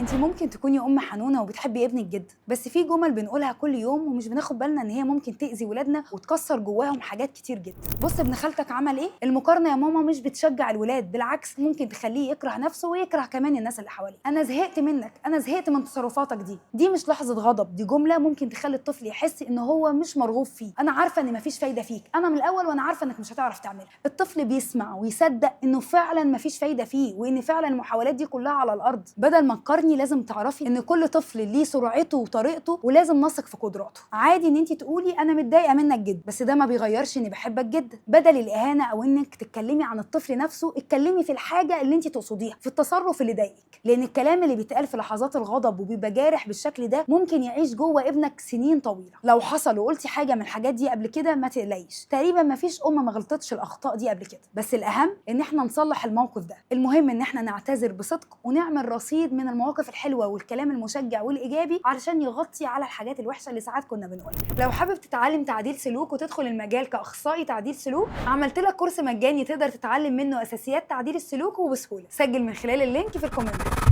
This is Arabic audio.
انت ممكن تكوني ام حنونه وبتحبي ابنك جدا، بس في جمل بنقولها كل يوم ومش بناخد بالنا ان هي ممكن تاذي ولادنا وتكسر جواهم حاجات كتير جدا. بص ابن خالتك عمل ايه؟ المقارنه يا ماما مش بتشجع الولاد، بالعكس ممكن تخليه يكره نفسه ويكره كمان الناس اللي حواليه. انا زهقت منك، انا زهقت من تصرفاتك دي مش لحظه غضب، دي جمله ممكن تخلي الطفل يحس ان هو مش مرغوب فيه. انا عارفه ان مفيش فايده فيك، انا من الاول وانا عارفه انك مش هتعرف تعملها. الطفل بيسمع ويصدق انه فعلا مفيش فايده فيه وان فعلا المحاولات دي كلها على الارض. بدل ما تقارني لازم تعرفي ان كل طفل ليه سرعته وطريقته ولازم نثق في قدراته. عادي ان انت تقولي انا متضايقه منك جدا، بس ده ما بيغيرش اني بحبك جدا. بدل الاهانه او انك تتكلمي عن الطفل نفسه، اتكلمي في الحاجه اللي انت تقصديها، في التصرف اللي ضايقك، لان الكلام اللي بيتقال في لحظات الغضب وبيبقى جارح بالشكل ده ممكن يعيش جوه ابنك سنين طويله. لو حصل وقلتي حاجه من الحاجات دي قبل كده ما تقلقيش، تقريبا ما فيش ما غلطتش الاخطاء دي قبل كده، بس الاهم ان احنا نصلح الموقف ده. المهم ان احنا نعتذر بصدق ونعمل رصيد من المواقف الحلوه والكلام المشجع والايجابي علشان يغطي على الحاجات الوحشه اللي ساعات كنا بنقولها. لو حابب تتعلم تعديل سلوك وتدخل المجال كاخصائي تعديل سلوك، عملت لك كورس مجاني تقدر تتعلم منه اساسيات تعديل السلوك وبسهوله. سجل من خلال اللينك في الكومنت.